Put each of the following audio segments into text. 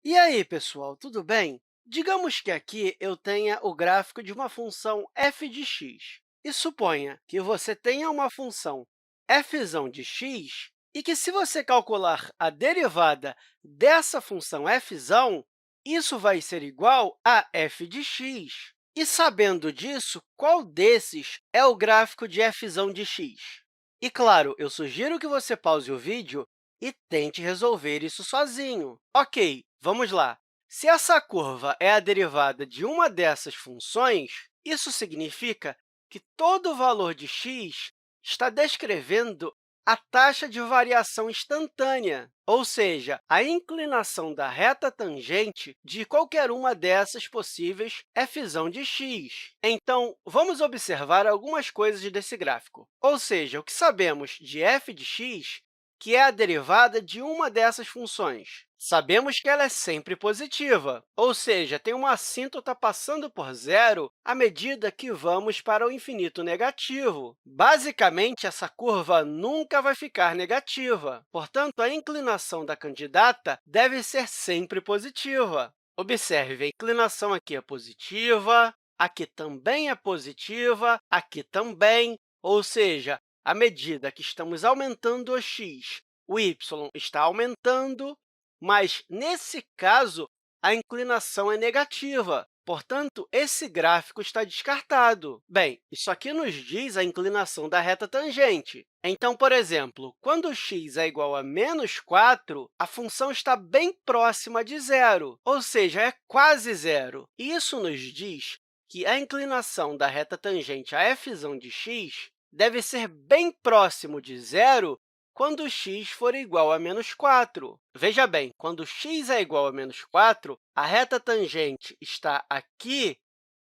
E aí, pessoal, tudo bem? Digamos que aqui eu tenha o gráfico de uma função f de x. E suponha que você tenha uma função f de x e que, se você calcular a derivada dessa função f, isso vai ser igual a f de x. E, sabendo disso, qual desses é o gráfico de f de x? E, claro, eu sugiro que você pause o vídeo e tente resolver isso sozinho. Ok, vamos lá. Se essa curva é a derivada de uma dessas funções, isso significa que todo valor de x está descrevendo a taxa de variação instantânea, ou seja, a inclinação da reta tangente de qualquer uma dessas possíveis f de x. Então, vamos observar algumas coisas desse gráfico. Ou seja, o que sabemos de f de x, que é a derivada de uma dessas funções? Sabemos que ela é sempre positiva, ou seja, tem uma assíntota passando por zero à medida que vamos para o infinito negativo. Basicamente, essa curva nunca vai ficar negativa. Portanto, a inclinação da candidata deve ser sempre positiva. Observe, a inclinação aqui é positiva, aqui também é positiva, aqui também, ou seja, à medida que estamos aumentando o x, o y está aumentando, mas, nesse caso, a inclinação é negativa. Portanto, esse gráfico está descartado. Bem, isso aqui nos diz a inclinação da reta tangente. Então, por exemplo, quando x é igual a -4, a função está bem próxima de zero, ou seja, é quase zero. Isso nos diz que a inclinação da reta tangente a f de x deve ser bem próximo de zero quando x for igual a -4. Veja bem, quando x é igual a -4, a reta tangente está aqui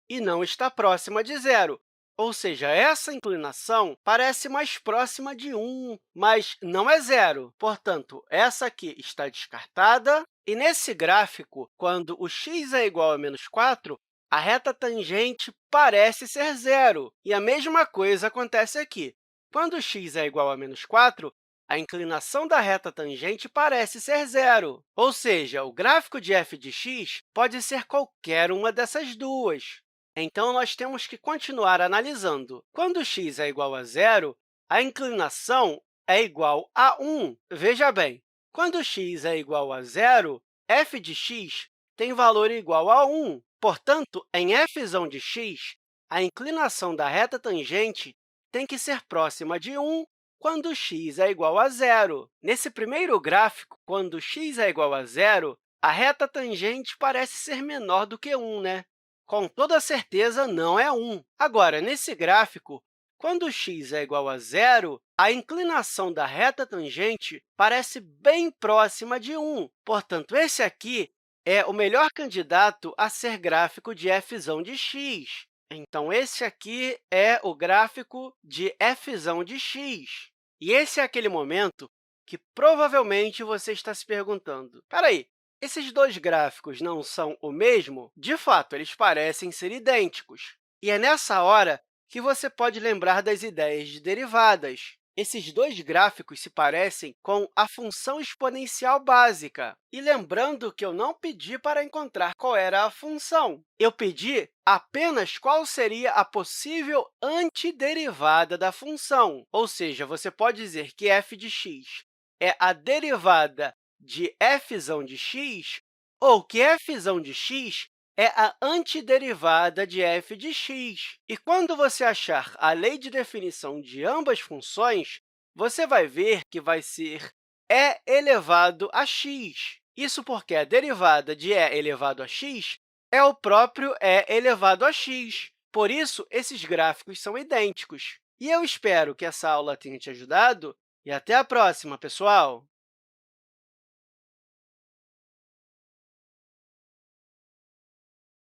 e não está próxima de zero. Ou seja, essa inclinação parece mais próxima de 1, mas não é zero. Portanto, essa aqui está descartada. E, nesse gráfico, quando o x é igual a -4, a reta tangente parece ser zero. E a mesma coisa acontece aqui. Quando x é igual a -4, a inclinação da reta tangente parece ser zero. Ou seja, o gráfico de f de x pode ser qualquer uma dessas duas. Então, nós temos que continuar analisando. Quando x é igual a zero, a inclinação é igual a 1. Veja bem, quando x é igual a zero, f de x tem valor igual a 1. Portanto, em f de x, a inclinação da reta tangente tem que ser próxima de 1 quando x é igual a zero. Nesse primeiro gráfico, quando x é igual a zero, a reta tangente parece ser menor do que 1, né? Com toda certeza, não é 1. Agora, nesse gráfico, quando x é igual a zero, a inclinação da reta tangente parece bem próxima de 1. Portanto, esse aqui é o melhor candidato a ser gráfico de f de x. Então, esse aqui é o gráfico de f de x. E esse é aquele momento que provavelmente você está se perguntando: espera aí, esses dois gráficos não são o mesmo? De fato, eles parecem ser idênticos. E é nessa hora que você pode lembrar das ideias de derivadas. Esses dois gráficos se parecem com a função exponencial básica. E lembrando que eu não pedi para encontrar qual era a função, eu pedi apenas qual seria a possível antiderivada da função. Ou seja, você pode dizer que f de x é a derivada de f de x, ou que f de x é a antiderivada de f de x. E quando você achar a lei de definição de ambas funções, você vai ver que vai ser e elevado a x. Isso porque a derivada de e elevado a x é o próprio e elevado a x. Por isso, esses gráficos são idênticos. E eu espero que essa aula tenha te ajudado, e até a próxima, pessoal!